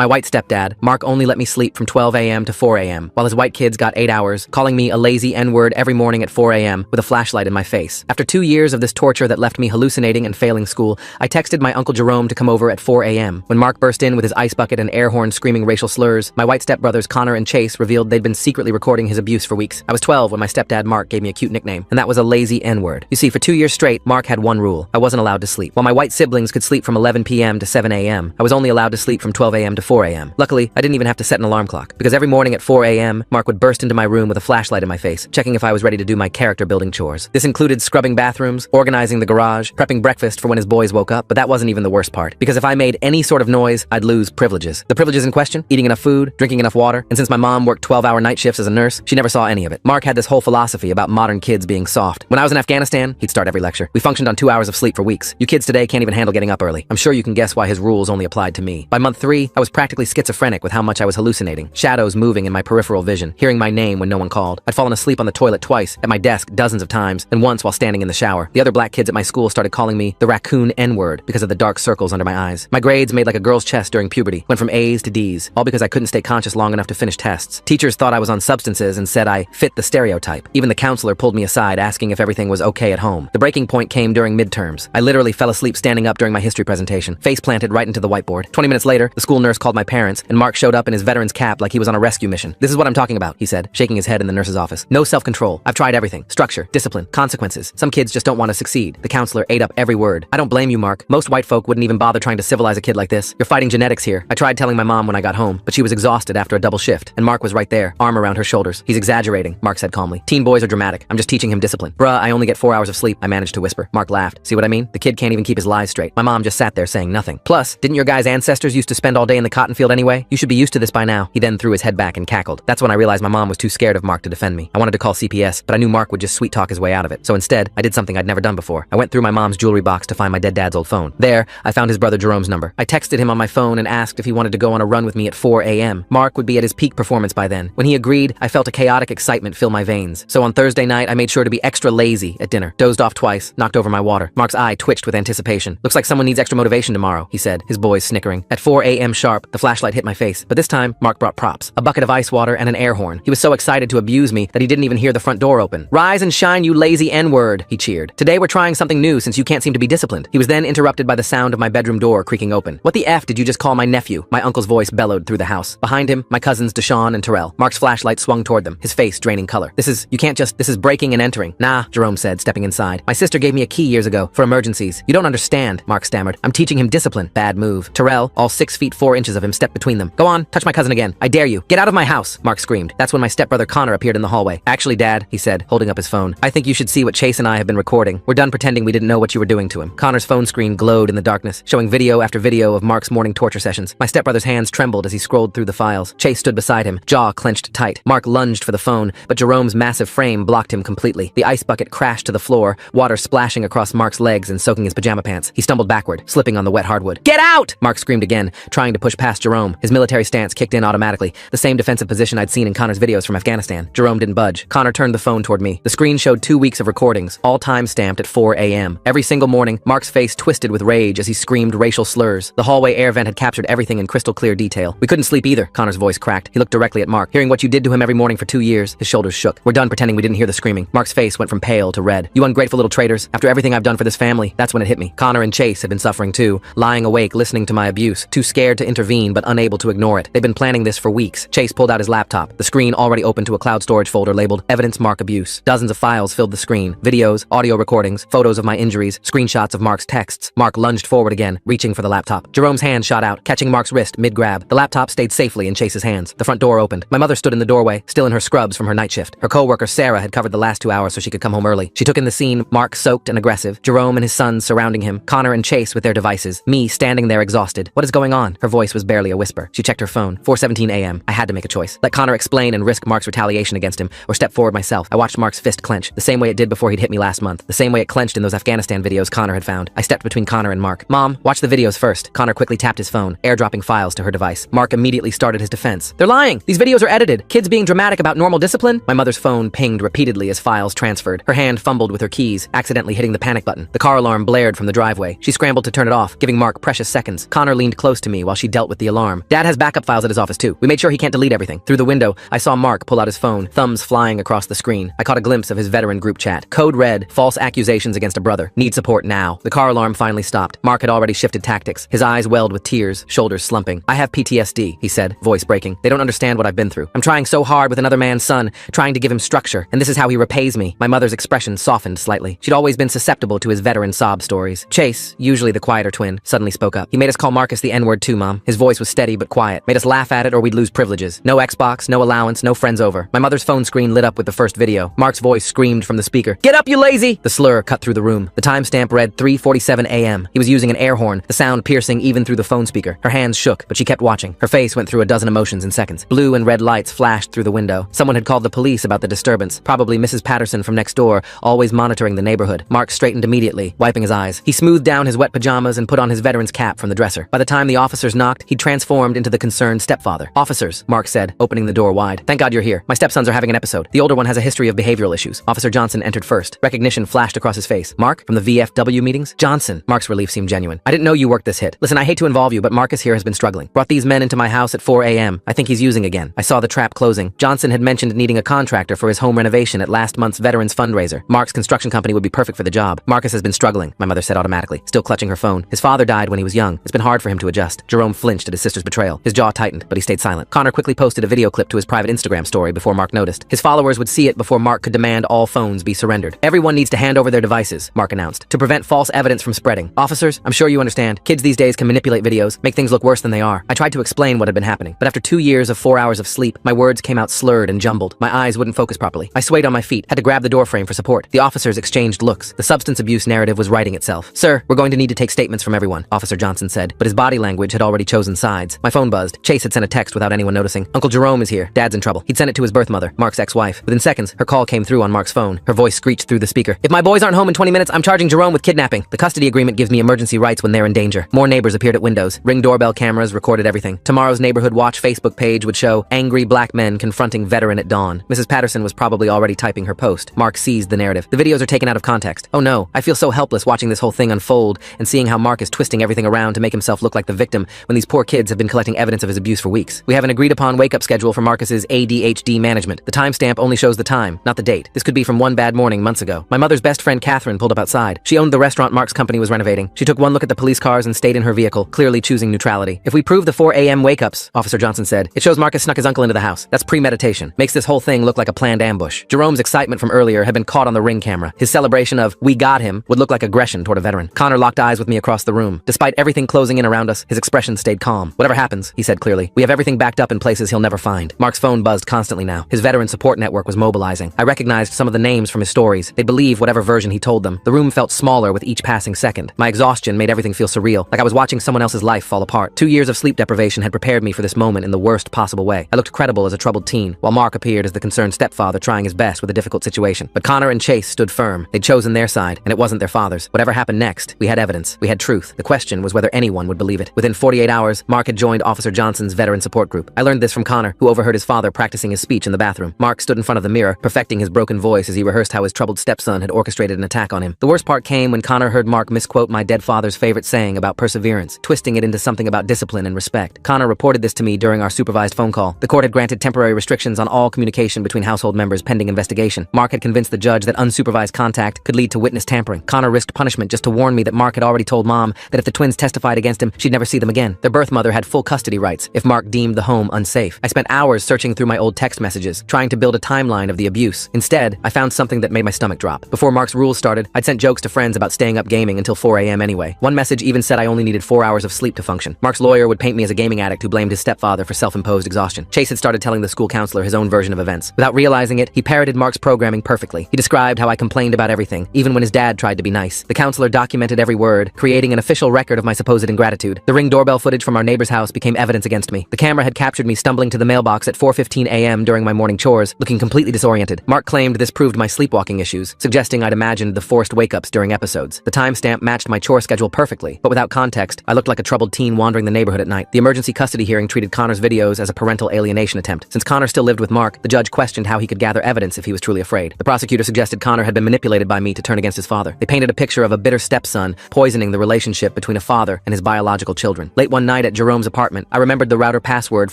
My white stepdad, Mark, only let me sleep from 12 a.m. to 4 a.m., while his white kids got 8 hours, calling me a lazy N-word every morning at 4 a.m. with a flashlight in my face. After 2 years of this torture that left me hallucinating and failing school, I texted my Uncle Jerome to come over at 4 a.m. When Mark burst in with his ice bucket and air horn screaming racial slurs, my white stepbrothers Connor and Chase revealed they'd been secretly recording his abuse for weeks. I was 12 when my stepdad Mark gave me a cute nickname, and that was a lazy N-word. You see, for 2 years straight, Mark had one rule. I wasn't allowed to sleep. While my white siblings could sleep from 11 p.m. to 7 a.m., I was only allowed to sleep from 12 a.m. to 4 a.m. Luckily, I didn't even have to set an alarm clock, because every morning at 4 a.m., Mark would burst into my room with a flashlight in my face, checking if I was ready to do my character-building chores. This included scrubbing bathrooms, organizing the garage, prepping breakfast for when his boys woke up, but that wasn't even the worst part, because if I made any sort of noise, I'd lose privileges. The privileges in question? Eating enough food, drinking enough water, and since my mom worked 12-hour night shifts as a nurse, she never saw any of it. Mark had this whole philosophy about modern kids being soft. When I was in Afghanistan, he'd start every lecture. We functioned on 2 hours of sleep for weeks. You kids today can't even handle getting up early. I'm sure you can guess why his rules only applied to me. By month 3, I was practically schizophrenic with how much I was hallucinating. Shadows moving in my peripheral vision, hearing my name when no one called. I'd fallen asleep on the toilet twice, at my desk dozens of times, and once while standing in the shower. The other black kids at my school started calling me the raccoon N-word because of the dark circles under my eyes. My grades made like a girl's chest during puberty, went from A's to D's, all because I couldn't stay conscious long enough to finish tests. Teachers thought I was on substances and said I fit the stereotype. Even the counselor pulled me aside asking if everything was okay at home. The breaking point came during midterms. I literally fell asleep standing up during my history presentation, face planted right into the whiteboard. 20 minutes later, the school nurse called my parents, and Mark showed up in his veteran's cap like he was on a rescue mission. "This is what I'm talking about," he said, shaking his head in the nurse's office. "No self-control. I've tried everything. Structure, discipline, consequences. Some kids just don't want to succeed." The counselor ate up every word. "I don't blame you, Mark. Most white folk wouldn't even bother trying to civilize a kid like this. You're fighting genetics here." I tried telling my mom when I got home, but she was exhausted after a double shift, and Mark was right there, arm around her shoulders. "He's exaggerating," Mark said calmly. "Teen boys are dramatic. I'm just teaching him discipline." "Bruh, I only get 4 hours of sleep," I managed to whisper. Mark laughed. "See what I mean? The kid can't even keep his lies straight." My mom just sat there saying nothing. "Plus, didn't your guys' ancestors used to spend all day in the cotton field anyway? You should be used to this by now." He then threw his head back and cackled. That's when I realized my mom was too scared of Mark to defend me. I wanted to call CPS, but I knew Mark would just sweet talk his way out of it. So instead, I did something I'd never done before. I went through my mom's jewelry box to find my dead dad's old phone. There, I found his brother Jerome's number. I texted him on my phone and asked if he wanted to go on a run with me at 4 a.m. Mark would be at his peak performance by then. When he agreed, I felt a chaotic excitement fill my veins. So on Thursday night, I made sure to be extra lazy at dinner. Dozed off twice, knocked over my water. Mark's eye twitched with anticipation. "Looks like someone needs extra motivation tomorrow," he said, his boys snickering. At 4 a.m. sharp, the flashlight hit my face. But this time, Mark brought props. A bucket of ice water and an air horn. He was so excited to abuse me that he didn't even hear the front door open. "Rise and shine, you lazy N-word," he cheered. "Today we're trying something new since you can't seem to be disciplined." He was then interrupted by the sound of my bedroom door creaking open. "What the F did you just call my nephew?" My uncle's voice bellowed through the house. Behind him, my cousins Deshaun and Terrell. Mark's flashlight swung toward them, his face draining color. This is breaking and entering." "Nah," Jerome said, stepping inside. "My sister gave me a key years ago for emergencies." "You don't understand," Mark stammered. "I'm teaching him discipline." "Bad move." Terrell, all 6 feet 4 inches of him, stepped between them. "Go on, touch my cousin again. I dare you. Get out of my house," Mark screamed. That's when my stepbrother Connor appeared in the hallway. "Actually, Dad," he said, holding up his phone, "I think you should see what Chase and I have been recording. We're done pretending we didn't know what you were doing to him." Connor's phone screen glowed in the darkness, showing video after video of Mark's morning torture sessions. My stepbrother's hands trembled as he scrolled through the files. Chase stood beside him, jaw clenched tight. Mark lunged for the phone, but Jerome's massive frame blocked him completely. The ice bucket crashed to the floor, water splashing across Mark's legs and soaking his pajama pants. He stumbled backward, slipping on the wet hardwood. "Get out!" Mark screamed again, trying to push past Jerome. His military stance kicked in automatically, the same defensive position I'd seen in Connor's videos from Afghanistan. Jerome didn't budge. Connor turned the phone toward me. The screen showed 2 weeks of recordings, all time-stamped at 4 a.m. Every single morning, Mark's face twisted with rage as he screamed racial slurs. The hallway air vent had captured everything in crystal clear detail. "We couldn't sleep either," Connor's voice cracked. He looked directly at Mark. "Hearing what you did to him every morning for 2 years," his shoulders shook. "We're done pretending we didn't hear the screaming." Mark's face went from pale to red. "You ungrateful little traitors. After everything I've done for this family," that's when it hit me. Connor and Chase had been suffering too, lying awake listening to my abuse, too scared to intervene but unable to ignore it. They'd been planning this for weeks. Chase pulled out his laptop, the screen already open to a cloud storage folder labeled Evidence Mark Abuse. Dozens of files filled the screen. Videos, audio recordings, photos of my injuries, screenshots of Mark's texts. Mark lunged forward again, reaching for the laptop. Jerome's hand shot out, catching Mark's wrist mid-grab. The laptop stayed safely in Chase's hands. The front door opened. My mother stood in the doorway, still in her scrubs from her night shift. Her co-worker Sarah had covered the last 2 hours so she could come home early. She took in the scene, Mark soaked and aggressive, Jerome and his sons surrounding him, Connor and Chase with their devices, me standing there exhausted. "What is going on?" Her voice was barely a whisper. She checked her phone. 4:17 a.m. I had to make a choice. Let Connor explain and risk Mark's retaliation against him, or step forward myself. I watched Mark's fist clench, the same way it did before he'd hit me last month, the same way it clenched in those Afghanistan videos Connor had found. I stepped between Connor and Mark. "Mom, watch the videos first." Connor quickly tapped his phone, airdropping files to her device. Mark immediately started his defense. "They're lying! These videos are edited! Kids being dramatic about normal discipline?" My mother's phone pinged repeatedly as files transferred. Her hand fumbled with her keys, accidentally hitting the panic button. The car alarm blared from the driveway. She scrambled to turn it off, giving Mark precious seconds. Connor leaned close to me while she dealt with with the alarm. Dad has backup files at his office too. We made sure he can't delete everything. Through the window, I saw Mark pull out his phone, thumbs flying across the screen. I caught a glimpse of his veteran group chat. Code red, false accusations against a brother. Need support now. The car alarm finally stopped. Mark had already shifted tactics. His eyes welled with tears, shoulders slumping. I have PTSD, he said, voice breaking. They don't understand what I've been through. I'm trying so hard with another man's son, trying to give him structure, and this is how he repays me. My mother's expression softened slightly. She'd always been susceptible to his veteran sob stories. Chase, usually the quieter twin, suddenly spoke up. He made us call Marcus the N-word too, Mom. His voice was steady but quiet. Made us laugh at it or we'd lose privileges. No Xbox, no allowance, no friends over. My mother's phone screen lit up with the first video. Mark's voice screamed from the speaker. Get up, you lazy! The slur cut through the room. The timestamp read 3:47 a.m. He was using an air horn, the sound piercing even through the phone speaker. Her hands shook, but she kept watching. Her face went through a dozen emotions in seconds. Blue and red lights flashed through the window. Someone had called the police about the disturbance. Probably Mrs. Patterson from next door, always monitoring the neighborhood. Mark straightened immediately, wiping his eyes. He smoothed down his wet pajamas and put on his veteran's cap from the dresser. By the time the officers knocked, he'd transformed into the concerned stepfather. Officers, Mark said, opening the door wide. Thank God you're here. My stepsons are having an episode. The older one has a history of behavioral issues. Officer Johnson entered first. Recognition flashed across his face. Mark, from the VFW meetings? Johnson. Mark's relief seemed genuine. I didn't know you worked this hit. Listen, I hate to involve you, but Marcus here has been struggling. Brought these men into my house at 4 a.m. I think he's using again. I saw the trap closing. Johnson had mentioned needing a contractor for his home renovation at last month's Veterans Fundraiser. Mark's construction company would be perfect for the job. Marcus has been struggling, my mother said automatically, still clutching her phone. His father died when he was young. It's been hard for him to adjust. Jerome flinched at his sister's betrayal. His jaw tightened, but he stayed silent. Connor quickly posted a video clip to his private Instagram story before Mark noticed. His followers would see it before Mark could demand all phones be surrendered. Everyone needs to hand over their devices, Mark announced, to prevent false evidence from spreading. Officers, I'm sure you understand. Kids these days can manipulate videos, make things look worse than they are. I tried to explain what had been happening, but after 2 years of 4 hours of sleep, my words came out slurred and jumbled. My eyes wouldn't focus properly. I swayed on my feet, had to grab the doorframe for support. The officers exchanged looks. The substance abuse narrative was writing itself. Sir, we're going to need to take statements from everyone, Officer Johnson said, but his body language had already chosen sides. My phone buzzed. Chase had sent a text without anyone noticing. Uncle Jerome is here. Dad's in trouble. He'd sent it to his birth mother, Mark's ex-wife. Within seconds, her call came through on Mark's phone. Her voice screeched through the speaker. If my boys aren't home in 20 minutes, I'm charging Jerome with kidnapping. The custody agreement gives me emergency rights when they're in danger. More neighbors appeared at windows. Ring doorbell cameras recorded everything. Tomorrow's Neighborhood Watch Facebook page would show angry black men confronting veteran at dawn. Mrs. Patterson was probably already typing her post. Mark seized the narrative. The videos are taken out of context. Oh no, I feel so helpless watching this whole thing unfold and seeing how Mark is twisting everything around to make himself look like the victim when these poor kids have been collecting evidence of his abuse for weeks. We have an agreed upon wake-up schedule for Marcus's ADHD management. The timestamp only shows the time, not the date. This could be from one bad morning months ago. My mother's best friend Catherine pulled up outside. She owned the restaurant Mark's company was renovating. She took one look at the police cars and stayed in her vehicle, clearly choosing neutrality. If we prove the 4 a.m. wake-ups, Officer Johnson said, it shows Marcus snuck his uncle into the house. That's premeditation. Makes this whole thing look like a planned ambush. Jerome's excitement from earlier had been caught on the Ring camera. His celebration of, we got him, would look like aggression toward a veteran. Connor locked eyes with me across the room. Despite everything closing in around us, his expression stayed calm. Whatever happens, he said clearly, we have everything backed up in places he'll never find. Mark's phone buzzed constantly now. His veteran support network was mobilizing. I recognized some of the names from his stories. They'd believe whatever version he told them. The room felt smaller with each passing second. My exhaustion made everything feel surreal, like I was watching someone else's life fall apart. 2 years of sleep deprivation had prepared me for this moment in the worst possible way. I looked credible as a troubled teen, while Mark appeared as the concerned stepfather trying his best with a difficult situation. But Connor and Chase stood firm. They'd chosen their side, and it wasn't their father's. Whatever happened next, we had evidence. We had truth. The question was whether anyone would believe it. Within 48 hours, Mark had joined Officer Johnson's veteran support group. I learned this from Connor, who overheard his father practicing his speech in the bathroom. Mark stood in front of the mirror, perfecting his broken voice as he rehearsed how his troubled stepson had orchestrated an attack on him. The worst part came when Connor heard Mark misquote my dead father's favorite saying about perseverance, twisting it into something about discipline and respect. Connor reported this to me during our supervised phone call. The court had granted temporary restrictions on all communication between household members pending investigation. Mark had convinced the judge that unsupervised contact could lead to witness tampering. Connor risked punishment just to warn me that Mark had already told Mom that if the twins testified against him, she'd never see them again. Their birth mother had full custody rights if Mark deemed the home unsafe. I spent hours searching through my old text messages, trying to build a timeline of the abuse. Instead, I found something that made my stomach drop. Before Mark's rules started, I'd sent jokes to friends about staying up gaming until 4 a.m. anyway. One message even said I only needed 4 hours of sleep to function. Mark's lawyer would paint me as a gaming addict who blamed his stepfather for self-imposed exhaustion. Chase had started telling the school counselor his own version of events. Without realizing it, he parroted Mark's programming perfectly. He described how I complained about everything, even when his dad tried to be nice. The counselor documented every word, creating an official record of my supposed ingratitude. The Ring doorbell footage from our neighbor's house became evidence against me. The camera had captured me stumbling to the mailbox at 4:15 a.m. during my morning chores, looking completely disoriented. Mark claimed this proved my sleepwalking issues, suggesting I'd imagined the forced wake-ups during episodes. The timestamp matched my chore schedule perfectly, but without context, I looked like a troubled teen wandering the neighborhood at night. The emergency custody hearing treated Connor's videos as a parental alienation attempt. Since Connor still lived with Mark, the judge questioned how he could gather evidence if he was truly afraid. The prosecutor suggested Connor had been manipulated by me to turn against his father. They painted a picture of a bitter stepson poisoning the relationship between a father and his biological children. Late one night, night at Jerome's apartment, I remembered the router password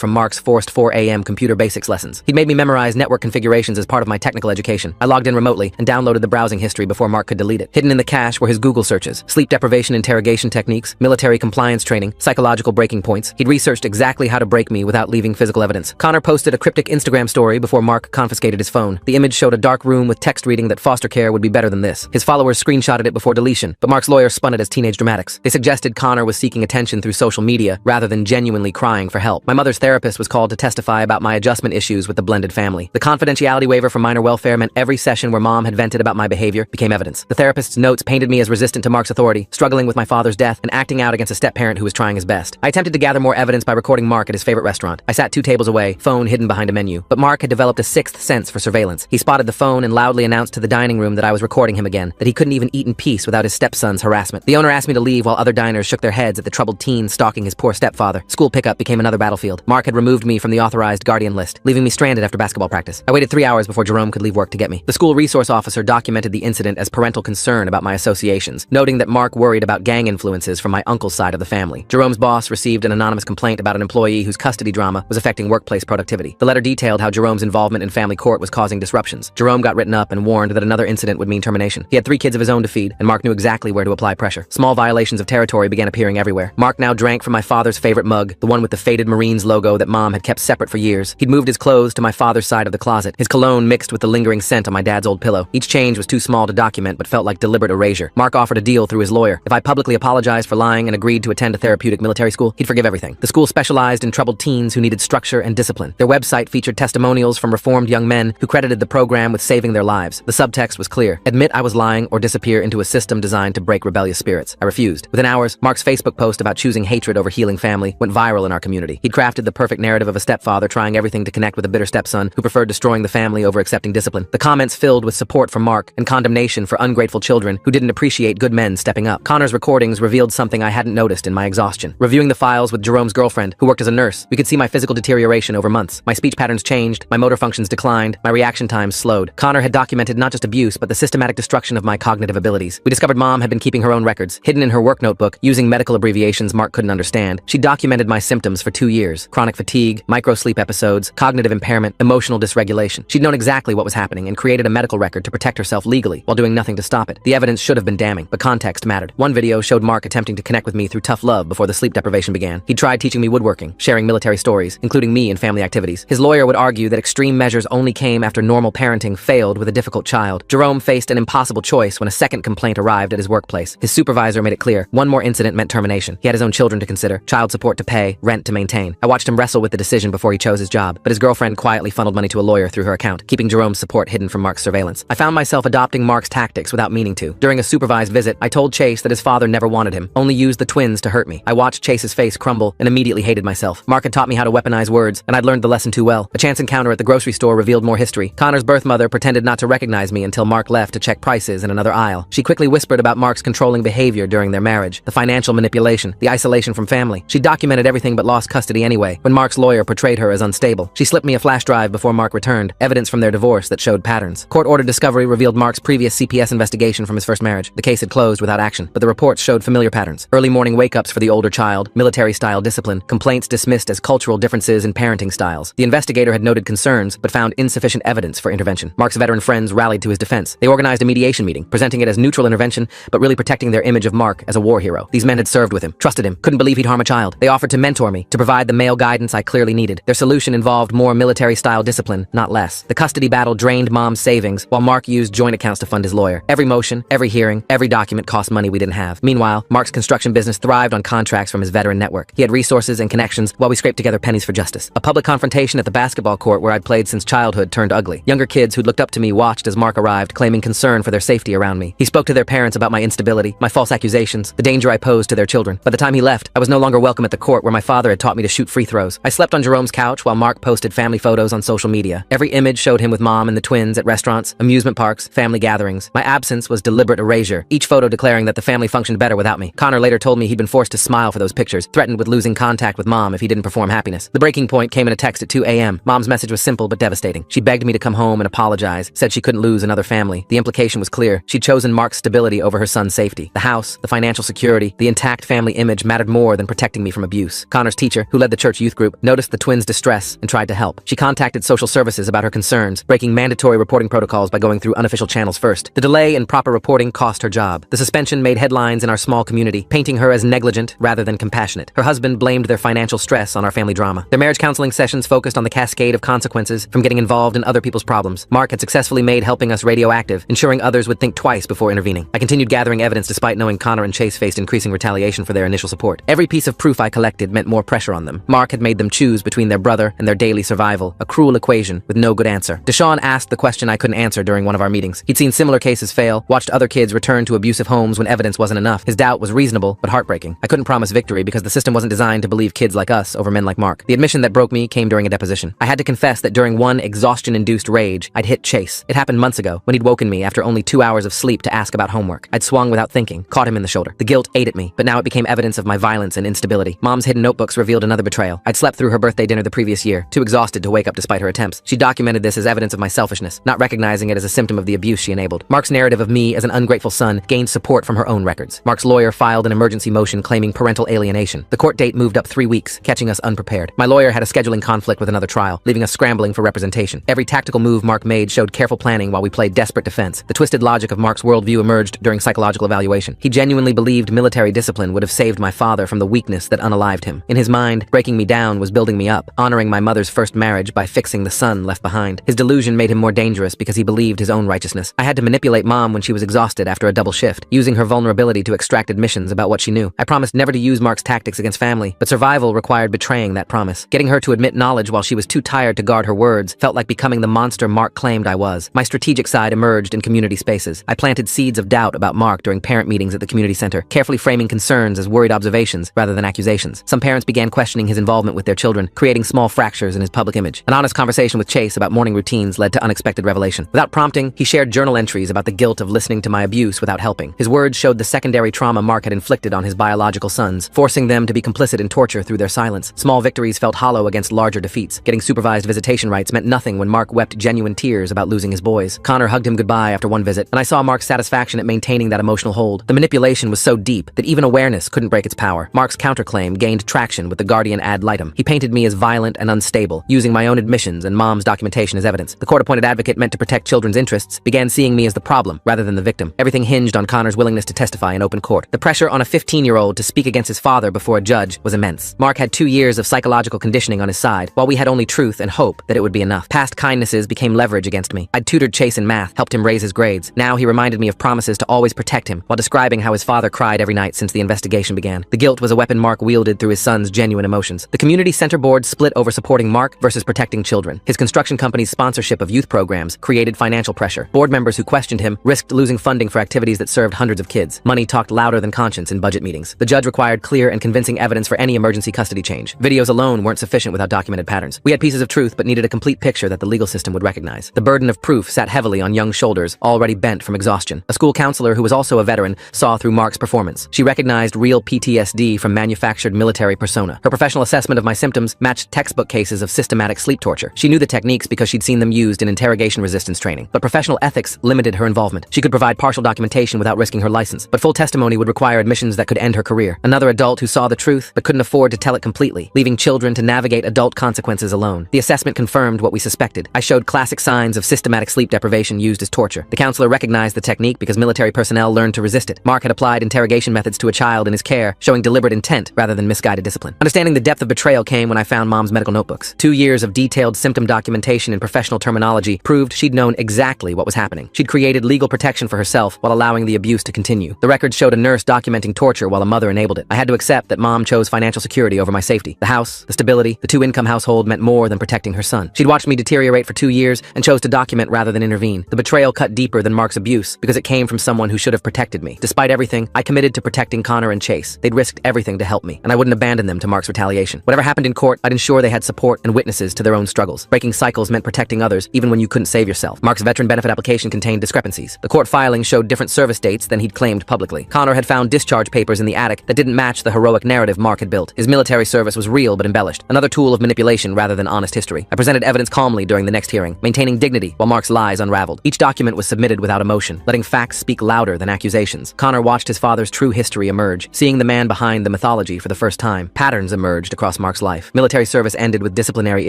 from Mark's forced 4 a.m. computer basics lessons. He'd made me memorize network configurations as part of my technical education. I logged in remotely and downloaded the browsing history before Mark could delete it. Hidden in the cache were his Google searches, sleep deprivation interrogation techniques, military compliance training, psychological breaking points. He'd researched exactly how to break me without leaving physical evidence. Connor posted a cryptic Instagram story before Mark confiscated his phone. The image showed a dark room with text reading that foster care would be better than this. His followers screenshotted it before deletion, but Mark's lawyer spun it as teenage dramatics. They suggested Connor was seeking attention through social media rather than genuinely crying for help. My mother's therapist was called to testify about my adjustment issues with the blended family. The confidentiality waiver for minor welfare meant every session where Mom had vented about my behavior became evidence. The therapist's notes painted me as resistant to Mark's authority, struggling with my father's death, and acting out against a step-parent who was trying his best. I attempted to gather more evidence by recording Mark at his favorite restaurant. I sat 2 tables away, phone hidden behind a menu. But Mark had developed a sixth sense for surveillance. He spotted the phone and loudly announced to the dining room that I was recording him again, that he couldn't even eat in peace without his stepson's harassment. The owner asked me to leave while other diners shook their heads at the troubled teen stalking his poor stepfather. School pickup became another battlefield. Mark had removed me from the authorized guardian list, leaving me stranded after basketball practice. I waited 3 hours before Jerome could leave work to get me. The school resource officer documented the incident as parental concern about my associations, noting that Mark worried about gang influences from my uncle's side of the family. Jerome's boss received an anonymous complaint about an employee whose custody drama was affecting workplace productivity. The letter detailed how Jerome's involvement in family court was causing disruptions. Jerome got written up and warned that another incident would mean termination. He had 3 kids of his own to feed, and Mark knew exactly where to apply pressure. Small violations of territory began appearing everywhere. Mark now drank from my father's favorite mug, the one with the faded Marines logo that Mom had kept separate for years. He'd moved his clothes to my father's side of the closet, his cologne mixed with the lingering scent on my dad's old pillow. Each change was too small to document but felt like deliberate erasure. Mark offered a deal through his lawyer. If I publicly apologized for lying and agreed to attend a therapeutic military school, he'd forgive everything. The school specialized in troubled teens who needed structure and discipline. Their website featured testimonials from reformed young men who credited the program with saving their lives. The subtext was clear: admit I was lying or disappear into a system designed to break rebellious spirits. I refused. Within hours, Mark's Facebook post about choosing hatred over healing family went viral in our community. He'd crafted the perfect narrative of a stepfather trying everything to connect with a bitter stepson who preferred destroying the family over accepting discipline. The comments filled with support for Mark and condemnation for ungrateful children who didn't appreciate good men stepping up. Connor's recordings revealed something I hadn't noticed in my exhaustion. Reviewing the files with Jerome's girlfriend, who worked as a nurse, we could see my physical deterioration over months. My speech patterns changed, my motor functions declined, my reaction times slowed. Connor had documented not just abuse, but the systematic destruction of my cognitive abilities. We discovered Mom had been keeping her own records, hidden in her work notebook, using medical abbreviations Mark couldn't understand. She documented my symptoms for 2 years: chronic fatigue, micro-sleep episodes, cognitive impairment, emotional dysregulation. She'd known exactly what was happening and created a medical record to protect herself legally while doing nothing to stop it. The evidence should have been damning, but context mattered. One video showed Mark attempting to connect with me through tough love before the sleep deprivation began. He tried teaching me woodworking, sharing military stories, including me in family activities. His lawyer would argue that extreme measures only came after normal parenting failed with a difficult child. Jerome faced an impossible choice when a second complaint arrived at his workplace. His supervisor made it clear one more incident meant termination. He had his own children to consider, child support to pay, rent to maintain. I watched him wrestle with the decision before he chose his job, but his girlfriend quietly funneled money to a lawyer through her account, keeping Jerome's support hidden from Mark's surveillance. I found myself adopting Mark's tactics without meaning to. During a supervised visit, I told Chase that his father never wanted him, only used the twins to hurt me. I watched Chase's face crumble and immediately hated myself. Mark had taught me how to weaponize words, and I'd learned the lesson too well. A chance encounter at the grocery store revealed more history. Connor's birth mother pretended not to recognize me until Mark left to check prices in another aisle. She quickly whispered about Mark's controlling behavior during their marriage, the financial manipulation, the isolation from family. She documented everything but lost custody anyway, when Mark's lawyer portrayed her as unstable. She slipped me a flash drive before Mark returned, evidence from their divorce that showed patterns. Court-ordered discovery revealed Mark's previous CPS investigation from his first marriage. The case had closed without action, but the reports showed familiar patterns. Early morning wake-ups for the older child, military-style discipline, complaints dismissed as cultural differences in parenting styles. The investigator had noted concerns, but found insufficient evidence for intervention. Mark's veteran friends rallied to his defense. They organized a mediation meeting, presenting it as neutral intervention, but really protecting their image of Mark as a war hero. These men had served with him, trusted him, couldn't believe he'd harm a child. They offered to mentor me, to provide the male guidance I clearly needed. Their solution involved more military-style discipline, not less. The custody battle drained Mom's savings, while Mark used joint accounts to fund his lawyer. Every motion, every hearing, every document cost money we didn't have. Meanwhile, Mark's construction business thrived on contracts from his veteran network. He had resources and connections while we scraped together pennies for justice. A public confrontation at the basketball court where I'd played since childhood turned ugly. Younger kids who'd looked up to me watched as Mark arrived, claiming concern for their safety around me. He spoke to their parents about my instability, my false accusations, the danger I posed to their children. By the time he left, I was no longer welcome at the court where my father had taught me to shoot free throws. I slept on Jerome's couch while Mark posted family photos on social media. Every image showed him with Mom and the twins at restaurants, amusement parks, family gatherings. My absence was deliberate erasure, each photo declaring that the family functioned better without me. Connor later told me he'd been forced to smile for those pictures, threatened with losing contact with Mom if he didn't perform happiness. The breaking point came in a text at 2 a.m. Mom's message was simple but devastating. She begged me to come home and apologize, said she couldn't lose another family. The implication was clear. She'd chosen Mark's stability over her son's safety. The house, the financial security, the intact family image mattered more than protecting me from abuse. Connor's teacher, who led the church youth group, noticed the twins' distress and tried to help. She contacted social services about her concerns, breaking mandatory reporting protocols by going through unofficial channels first. The delay in proper reporting cost her job. The suspension made headlines in our small community, painting her as negligent rather than compassionate. Her husband blamed their financial stress on our family drama. Their marriage counseling sessions focused on the cascade of consequences from getting involved in other people's problems. Mark had successfully made helping us radioactive, ensuring others would think twice before intervening. I continued gathering evidence despite knowing Connor and Chase faced increasing retaliation for their initial support. Every piece of proof I collected meant more pressure on them. Mark had made them choose between their brother and their daily survival, a cruel equation with no good answer. Deshaun asked the question I couldn't answer during one of our meetings. He'd seen similar cases fail, watched other kids return to abusive homes when evidence wasn't enough. His doubt was reasonable, but heartbreaking. I couldn't promise victory because the system wasn't designed to believe kids like us over men like Mark. The admission that broke me came during a deposition. I had to confess that during one exhaustion-induced rage, I'd hit Chase. It happened months ago, when he'd woken me after only 2 hours of sleep to ask about homework. I'd swung without thinking, caught him in the shoulder. The guilt ate at me, but now it became evidence of my violence and instability. Mom's hidden notebooks revealed another betrayal. I'd slept through her birthday dinner the previous year, too exhausted to wake up despite her attempts. She documented this as evidence of my selfishness, not recognizing it as a symptom of the abuse she enabled. Mark's narrative of me as an ungrateful son gained support from her own records. Mark's lawyer filed an emergency motion claiming parental alienation. The court date moved up 3 weeks, catching us unprepared. My lawyer had a scheduling conflict with another trial, leaving us scrambling for representation. Every tactical move Mark made showed careful planning while we played desperate defense. The twisted logic of Mark's worldview emerged during psychological evaluation. He genuinely believed military discipline would have saved my father from the weakness that unalived him. In his mind, breaking me down was building me up, honoring my mother's first marriage by fixing the son left behind. His delusion made him more dangerous because he believed his own righteousness. I had to manipulate Mom when she was exhausted after a double shift, using her vulnerability to extract admissions about what she knew. I promised never to use Mark's tactics against family, but survival required betraying that promise. Getting her to admit knowledge while she was too tired to guard her words felt like becoming the monster Mark claimed I was. My strategic side emerged in community spaces. I planted seeds of doubt about Mark during parent meetings at the community center, carefully framing concerns as worried observations rather than accusations. Some parents began questioning his involvement with their children, creating small fractures in his public image. An honest conversation with Chase about morning routines led to unexpected revelation. Without prompting, he shared journal entries about the guilt of listening to my abuse without helping. His words showed the secondary trauma Mark had inflicted on his biological sons, forcing them to be complicit in torture through their silence. Small victories felt hollow against larger defeats. Getting supervised visitation rights meant nothing when Mark wept genuine tears about losing his boys. Connor hugged him goodbye after one visit, and I saw Mark's satisfaction at maintaining that emotional hold. The manipulation was so deep that even awareness couldn't break its power. Mark's counterclaim gained traction with the guardian ad litem. He painted me as violent and unstable, using my own admissions and Mom's documentation as evidence. The court-appointed advocate meant to protect children's interests began seeing me as the problem rather than the victim. Everything hinged on Connor's willingness to testify in open court. The pressure on a 15-year-old to speak against his father before a judge was immense. Mark had 2 years of psychological conditioning on his side, while we had only truth and hope that it would be enough. Past kindnesses became leverage against me. I'd tutored Chase in math, helped him raise his grades. Now he reminded me of promises to always protect him, while describing how his father cried every night since the investigation began. The guilt was a weapon Mark wielded through his son's genuine emotions. The community center board split over supporting Mark versus protecting children. His construction company's sponsorship of youth programs created financial pressure. Board members who questioned him risked losing funding for activities that served hundreds of kids. Money talked louder than conscience in budget meetings. The judge required clear and convincing evidence for any emergency custody change. Videos alone weren't sufficient without documented patterns. We had pieces of truth but needed a complete picture that the legal system would recognize. The burden of proof sat heavily on young shoulders, already bent from exhaustion. A school counselor who was also a veteran saw through Mark's performance. She recognized real PTSD from manufactured military persona. Her professional assessment of my symptoms matched textbook cases of systematic sleep torture. She knew the techniques because she'd seen them used in interrogation resistance training. But professional ethics limited her involvement. She could provide partial documentation without risking her license, but full testimony would require admissions that could end her career. Another adult who saw the truth but couldn't afford to tell it completely, leaving children to navigate adult consequences alone. The assessment confirmed what we suspected. I showed classic signs of systematic sleep deprivation used as torture. The counselor recognized the technique because military personnel learned to resist it. Mark had applied interrogation methods to a child in his care, showing deliberate intent rather than misguided discipline. Understanding the depth of betrayal came when I found Mom's medical notebooks. 2 years of detailed symptom documentation in professional terminology proved she'd known exactly what was happening. She'd created legal protection for herself while allowing the abuse to continue. The records showed a nurse documenting torture while a mother enabled it. I had to accept that Mom chose financial security over my safety. The house, the stability, the 2-income household meant more than protecting her son. She'd watched me deteriorate for 2 years and chose to document rather than intervene. The betrayal cut deeper than Mark's abuse because it came from someone who should have protected me. Despite everything, I committed to protecting Connor and Chase. They'd risked everything to help me, and I wouldn't abandon them to Mark's retaliation. Whatever happened in court, I'd ensure they had support and witnesses to their own struggles. Breaking cycles meant protecting others, even when you couldn't save yourself. Mark's veteran benefit application contained discrepancies. The court filing showed different service dates than he'd claimed publicly. Connor had found discharge papers in the attic that didn't match the heroic narrative Mark had built. His military service was real but embellished, another tool of manipulation rather than honest history. I presented evidence calmly during the next hearing, maintaining dignity while Mark's lies unraveled. Each document was submitted without emotion, letting facts speak louder than accusations. Connor watched his father's true history emerge, seeing the man behind the mythology for the first time. Patterns emerged across Mark's life. Military service ended with disciplinary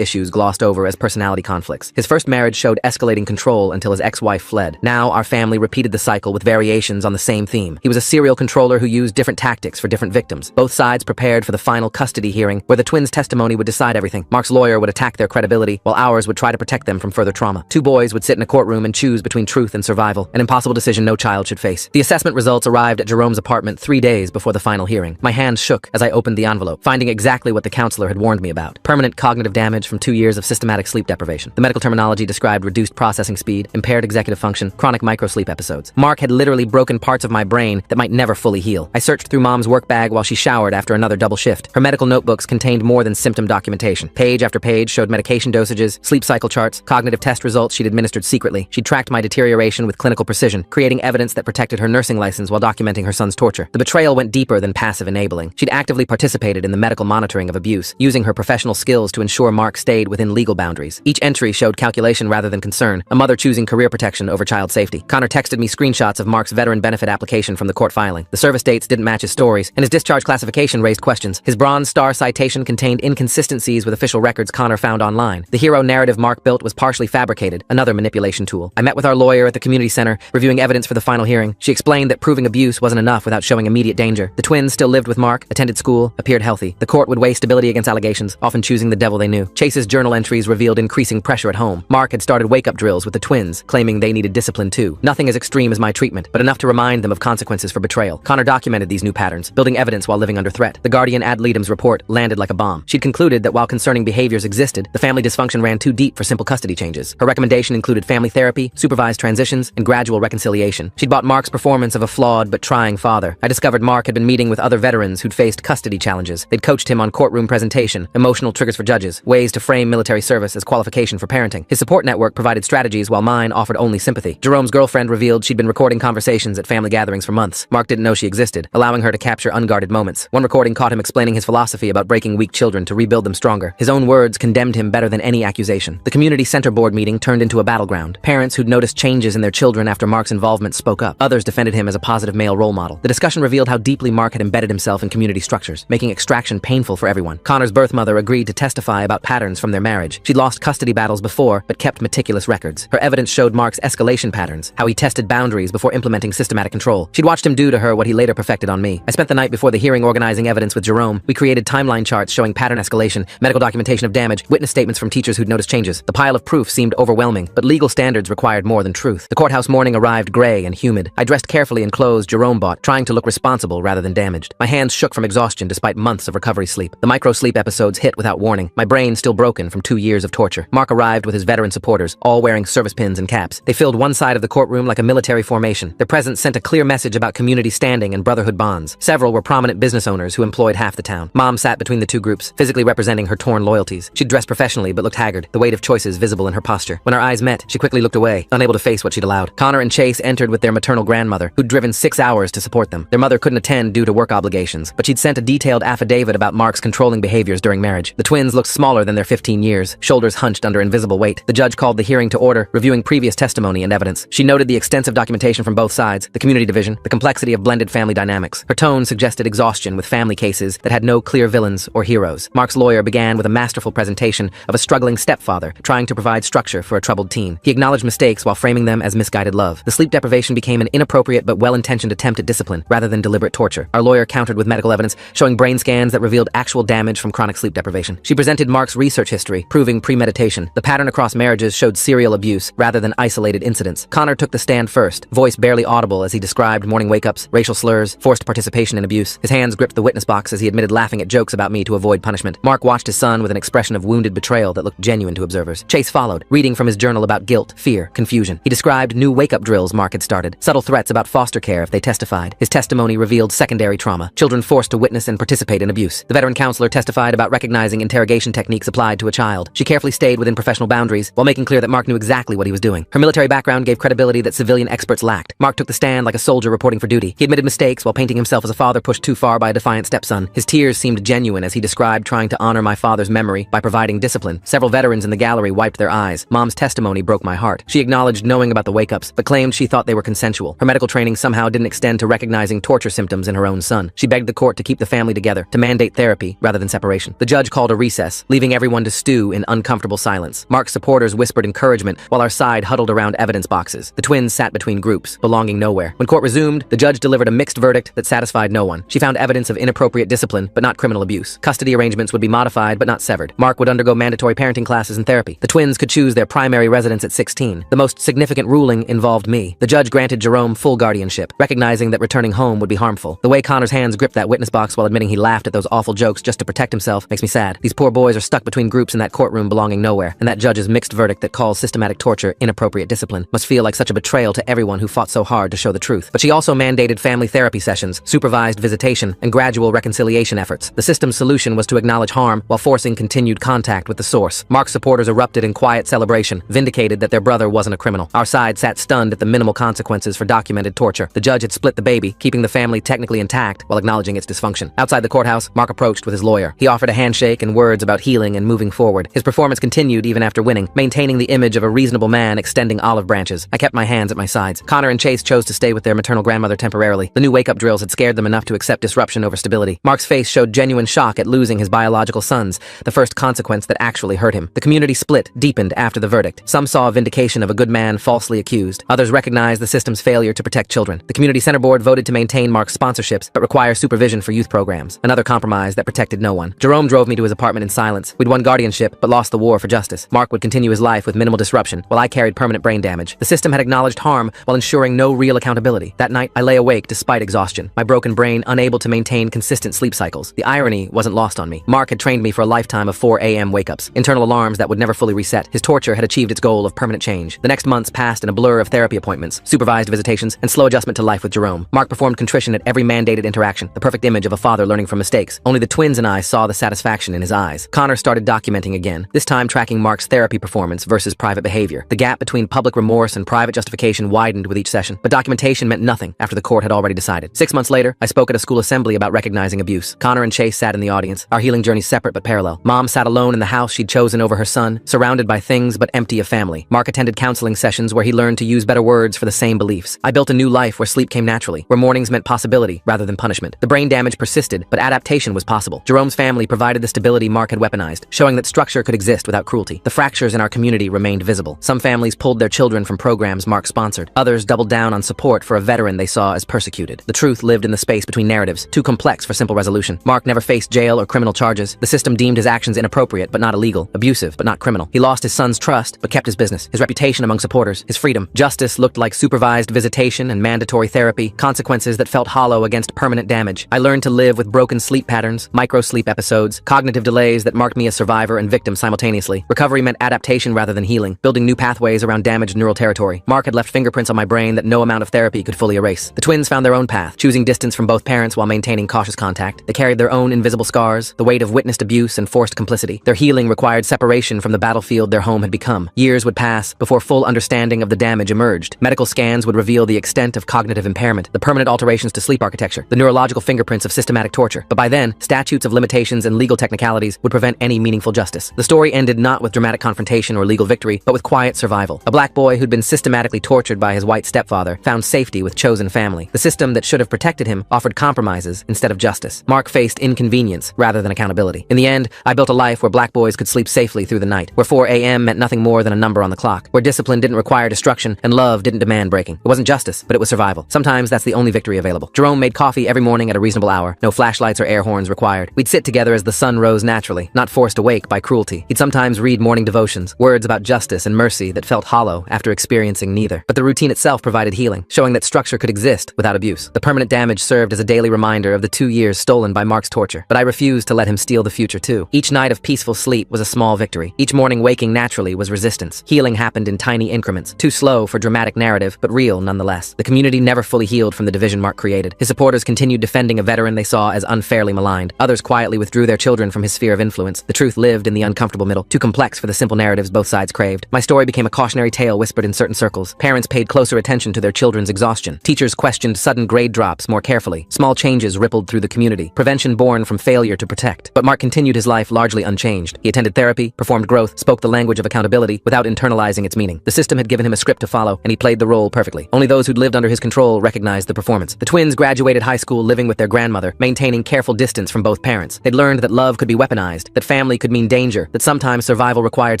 issues glossed over as personality conflicts. His first marriage showed escalating control until his ex-wife fled. Now, our family repeated the cycle with variations on the same theme. He was a serial controller who used different tactics for different victims. Both sides prepared for the final custody hearing, where the twins' testimony would decide everything. Mark's lawyer would attack their credibility, while ours would try to protect them from further trauma. Two boys would sit in a courtroom and choose between truth and survival, an impossible decision no child should face. The assessment results arrived at Jerome's apartment 3 days before the final hearing. My hands shook as I opened the envelope, finding exactly what the counselor had warned me about: permanent cognitive damage from 2 years of systematic sleep deprivation. The medical terminology described reduced processing speed, impaired executive function, chronic microsleep episodes. Mark had literally broken parts of my brain that might never fully heal. I searched through Mom's work bag while she showered after another double shift. Her medical notebooks contained more than symptom documentation. Page after page showed medication dosages, sleep cycle charts, cognitive test results she'd administered secretly. She'd tracked my deterioration with clinical precision, creating evidence that protected her nursing license while documenting her son's torture. The betrayal went deeper than passive enabling. She'd actively participated in the medical monitoring of abuse, using her professional skills to ensure Mark stayed within legal boundaries. Each entry showed calculation rather than concern, a mother choosing career protection over child safety. Connor texted me screenshots of Mark's veteran benefit application from the court filing. The service dates didn't match his stories, and his discharge classification raised questions. His Bronze Star citation contained inconsistencies with official records Connor found online. The hero narrative Mark built was partially fabricated, another manipulation tool. I met with our lawyer at the community center, reviewing evidence for the final hearing. She explained that proving abuse wasn't enough without showing immediate danger. The twins still lived with Mark, attended school, appeared healthy. The court would weigh stability against allegations, often choosing the devil they knew. Chase's journal entries revealed increasing pressure at home. Mark had started wake-up drills with the twins, claiming they needed discipline too. Nothing as extreme as my treatment, but enough to remind them of consequences for betrayal. Connor documented these new patterns, building evidence while living under threat. The Guardian ad litem's report landed like a bomb. She'd concluded that while concerning behaviors existed, the family dysfunction ran too deep for simple custody changes. Her recommendation included family therapy, supervised transitions, and gradual reconciliation. She'd bought Mark's performance of a flawed but trying father. I discovered Mark had been meeting with other veterans who'd faced custody challenges. They'd coached him on courtroom presentation, emotional triggers for judges, ways to frame military service as qualification for parenting. His support network provided strategies while mine offered only sympathy. Jerome's girlfriend revealed she'd been recording conversations at family gatherings for months. Mark didn't know she existed, allowing her to capture unguarded moments. One recording caught him explaining his philosophy about breaking weak children to rebuild them stronger. His own words condemned him better than any accusation. The community center board meeting turned into a battleground. Parents who'd noticed changes in their children after Mark's involvement spoke up. Others defended him as a positive male role model. The discussion revealed how deeply Mark had embedded himself in community structures, making extraction painful for everyone. Connor's birth mother agreed to testify about patterns from their marriage. She'd lost custody battles before, but kept meticulous records. Her evidence showed Mark's escalation patterns, how he tested boundaries before implementing systematic control. She'd watched him do to her what he later perfected on me. I spent the night before the hearing organizing evidence with Jerome. We created timeline charts showing pattern escalation, medical documentation of damage, witness statements from teachers who'd noticed changes. The pile of proof seemed overwhelming, but legal standards required more than truth. The courthouse morning arrived gray and humid. I dressed carefully in clothes Jerome bought, trying to look responsible rather than damaged. My hands shook from exhaustion despite months of recovery sleep. The micro-sleep episodes hit without warning, my brain still broken from 2 years of torture. Mark arrived with his veteran supporters, all wearing service pins and caps. They filled one side of the courtroom like a military formation. Their presence sent a clear message about community standing and brotherhood bonds. Several were prominent business owners who employed half the town. Mom sat between the two groups, physically representing her torn loyalties. She'd dressed professionally but looked haggard, the weight of choices visible in her posture. When our eyes met, she quickly looked away, unable to face what she'd allowed. Connor and Chase entered with their maternal grandmother, who'd driven 6 hours to support them. Their mother couldn't attend due to work obligations, but she'd sent a detailed affidavit about Mark's controlling behaviors during marriage. The twins looked smaller than their 15 years, shoulders hunched under invisible weight. The judge called the hearing to order, reviewing previous testimony and evidence. She noted the extensive documentation from both sides, the community division, the complexity of blended family dynamics. Her tone suggested exhaustion with family cases that had no clear villains or heroes. Mark's lawyer began with a masterful presentation of a struggling stepfather trying to provide structure for a troubled teen. He acknowledged mistakes while framing them as misguided love. The sleep deprivation became an inappropriate but well-intentioned attempt at discipline rather than deliberate torture. Our lawyer countered with medical evidence showing brain scans that revealed actual damage from chronic sleep deprivation. She presented Mark's research history, proving premeditation. The pattern across marriages showed serial abuse rather than isolated incidents. Connor took the stand first, voice barely audible as he described morning wake-ups, racial slurs, forced participation in abuse. His hands gripped the witness box as he admitted laughing at jokes about me to avoid punishment. Mark watched his son with an expression of wounded betrayal that looked genuine to observers. Chase followed, reading from his journal about guilt, fear, confusion. He described new wake-up drills Mark had started, subtle threats about foster care if they testified. His testimony revealed secondary trauma, children forced to witness and participate in abuse. The veteran counselor testified about recognizing interrogation techniques applied to a child. She carefully stayed within professional boundaries while making clear that Mark knew exactly what he was doing. Her military background gave credibility that civilian experts lacked. Mark took the stand like a soldier reporting for duty. He admitted mistakes while painting himself as a father pushed too far by a defiant stepson. His tears seemed genuine as he described trying to honor my father's memory by providing discipline. Several veterans in the gallery wiped their eyes. Mom's testimony broke my heart. She acknowledged knowing about the wake-ups, but claimed she thought they were consensual. Her medical training somehow didn't extend to recognizing torture symptoms in her own son. She begged the court to keep the family together, to mandate therapy rather than separation. The judge called a recess, leaving everyone to stew in uncomfortable silence. Mark's supporters whispered encouragement, while our side huddled around evidence boxes. The twins sat between groups, belonging nowhere. When court resumed, the judge delivered a mixed verdict that satisfied no one. She found evidence of inappropriate discipline, but not criminal abuse. Custody arrangements would be modified, but not severed. Mark would undergo mandatory parenting classes and therapy. The twins could choose their primary residence at 16. The most significant ruling involved me. The judge granted Jerome full guardianship, recognizing that returning home would be harmful. The way Connor's hands gripped that witness box while admitting he laughed at those awful jokes just to protect himself makes me sad. These poor boys are stuck between groups in that courtroom belonging nowhere, and that judge's mixed verdict that calls systematic torture inappropriate discipline must feel like such a betrayal to everyone who fought so hard to show the truth. But she also mandated family therapy sessions, supervised visitation, and gradual reconciliation efforts. The system's solution was to acknowledge harm while forcing continued contact with the source. Mark's supporters erupted in quiet celebration, vindicated that their brother wasn't a criminal. Our side sat stunned at the minimal consequences for documented torture. The judge had split the baby, keeping the family technically intact while acknowledging its dysfunction. Outside the courthouse, Mark approached with his lawyer. He offered a handshake and words about healing and moving forward. His performance continued even after winning, maintaining the image of a reasonable man extending olive branches. I kept my hands at my sides. Connor and Chase chose to stay with their maternal grandmother temporarily. The new wake-up drills had scared them enough to accept disruption over stability. Mark's face showed genuine shock at losing his biological sons, the first consequence that actually hurt him. The community split, deepened after the verdict. Some saw a vindication of a good man falsely accused. Others recognized the system's failure to protect children. The community center board voted to maintain Mark's sponsorships, but require supervision for youth programs. Another compromise that protected no one. Jerome drove me to his apartment in silence. We'd won guardianship, but lost the war for justice. Mark would continue his life with minimal disruption, while I carried permanent brain damage. The system had acknowledged harm while ensuring no real accountability. That night, I lay awake despite exhaustion, my broken brain unable to maintain consistent sleep cycles. The irony wasn't lost on me. Mark had trained me for a lifetime of 4 a.m. wake-ups, internal alarms that would never fully reset. His torture had achieved its goal of permanent change. The next months passed in a blur of therapy appointments, supervised visitations, and slow adjustment to life with Jerome. Mark performed contrition at every mandated interaction, the perfect image of a father learning from mistakes. Only the twins and I saw the satisfaction in his eyes. Connor started documenting again, this time tracking Mark's therapy performance versus private behavior. The gap between public remorse and private justification widened with each session, but documentation meant nothing after the court had already decided. 6 months later, I spoke at a school assembly about recognizing abuse. Connor and Chase sat in the audience, our healing journeys separate but parallel. Mom sat alone in the house she'd chosen over her son, surrounded by things but empty of family. Mark attended counseling sessions where he learned to use better words for the same beliefs. I built a new life where sleep came naturally, where mornings meant possibility rather than punishment. The brain damage persisted, but adaptation was possible. Jerome's family provided the stability Mark had weaponized, showing that structure could exist without cruelty. The fractures in our community remained visible. Some families pulled their children from programs Mark sponsored. Others doubled down on support for a veteran they saw as persecuted. The truth lived in the space between narratives, too complex for simple resolution. Mark never faced jail or criminal charges. The system deemed his actions inappropriate but not illegal, abusive but not criminal. He lost his son's trust but kept his business, his reputation among supporters, his freedom. Justice looked like supervised visitation and mandatory therapy, consequences that felt hollow against permanent damage. I learned to live with broken sleep patterns, micro-sleep episodes, cognitive delays that marked me as survivor and victim simultaneously. Recovery meant adaptation rather than healing, building new pathways around damaged neural territory. Mark had left fingerprints on my brain that no amount of therapy could fully erase. The twins found their own path, choosing distance from both parents while maintaining cautious contact. They carried their own invisible scars, the weight of witnessed abuse and forced complicity. Their healing required separation from the battlefield their home had become. Years would pass before full understanding of the damage emerged. Medical scans would reveal the extent of cognitive impairment, the permanent alterations to sleep architecture, the neurological fingerprints of systematic torture. But by then, statutes of limitations and legal technicalities would prevent any meaningful justice. The story ended not with dramatic confrontation or legal victory, but with quiet survival. A black boy who'd been systematically tortured by his white stepfather found safety with chosen family. The system that should have protected him offered compromises instead of justice. Mark faced inconvenience rather than accountability. In the end, I built a life where black boys could sleep safely through the night, where 4 a.m. meant nothing more than a number on the clock, where discipline didn't require destruction and love didn't demand breaking. It wasn't justice, but it was survival. Sometimes that's the only victory available. Jerome made coffee every morning at a reasonable hour, no flashlights or air horns required. We'd sit together as the sun rose naturally, not forced awake by cruelty. He'd sometimes read morning devotions, words about justice and mercy that felt hollow after experiencing neither. But the routine itself provided healing, showing that structure could exist without abuse. The permanent damage served as a daily reminder of the 2 years stolen by Mark's torture, but I refused to let him steal the future too. Each night of peaceful sleep was a small victory. Each morning waking naturally was resistance. Healing happened in tiny increments, too slow for dramatic narrative, but real nonetheless. The community never fully healed from the division Mark created. His supporters continued defending a veteran they saw as unfairly maligned. Others quietly withdrew their children from his sphere of influence. The truth lived in the uncomfortable middle, too complex for the simple narratives both sides craved. My story became a cautionary tale whispered in certain circles. Parents paid closer attention to their children's exhaustion. Teachers questioned sudden grade drops more carefully. Small changes rippled through the community. Prevention born from failure to protect. But Mark continued his life largely unchanged. He attended therapy, performed growth, spoke the language of accountability without internalizing its meaning. The system had given him a script to follow, and he played the role perfectly. Only those who'd lived under his control recognized the performance. The twins graduated high school living with their grandmother, maintaining careful distance from both parents. They'd learned that love could be weaponized, that family could mean danger, that sometimes survival required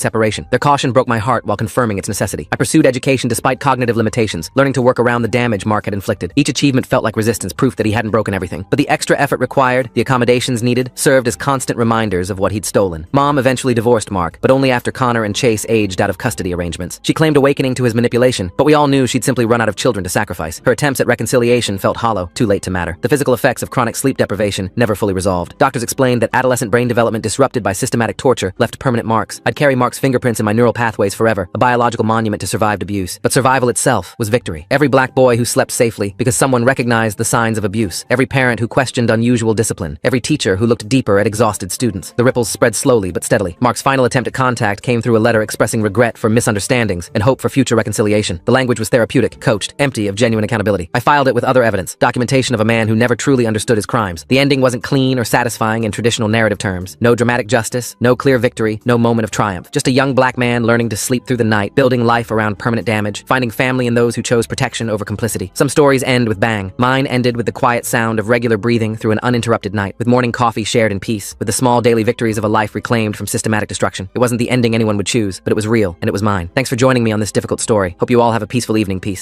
separation. Their caution broke my heart while confirming its necessity. I pursued education despite cognitive limitations, learning to work around the damage Mark had inflicted. Each achievement felt like resistance, proof that he hadn't broken everything. But the extra effort required, the accommodations needed, served as constant reminders of what he'd stolen. Mom eventually divorced Mark, but only after Connor and Chase aged out of custody arrangements. She claimed awakening to his manipulation, but we all knew she'd simply run out of children to sacrifice. Her attempts at reconciliation felt hollow, too late to matter. The physical effects of chronic sleep deprivation never fully resolved. Doctors explained that adolescent brain development disrupted by systematic torture left permanent marks. I'd carry Mark's fingerprints in my neural pathways forever, a biological monument to survived abuse. But survival itself was victory. Every black boy who slept safely because someone recognized the signs of abuse. Every parent who questioned unusual discipline. Every teacher who looked deeper at exhausted students. The ripples spread slowly but steadily. Mark's final attempt at contact came through a letter expressing regret for misunderstandings and hope for future reconciliation. The language was therapeutic, coached, empty of genuine accountability. I filed it with other evidence, documentation of a man who never truly understood his crimes. The ending wasn't clean or satisfying in traditional narrative terms. No dramatic justice, no clear victory, no moment of triumph. Just a young black man learning to sleep through the night, building life around permanent damage, finding family in those who chose protection over complicity. Some stories end with bang. Mine ended with the quiet sound of regular breathing through an uninterrupted night, with morning coffee shared in peace, with the small daily victories of a life reclaimed from systematic destruction. It wasn't the ending anyone would choose, but it was real, and it was mine. Thanks for joining me on this difficult story. Hope you all have a peaceful evening. Peace.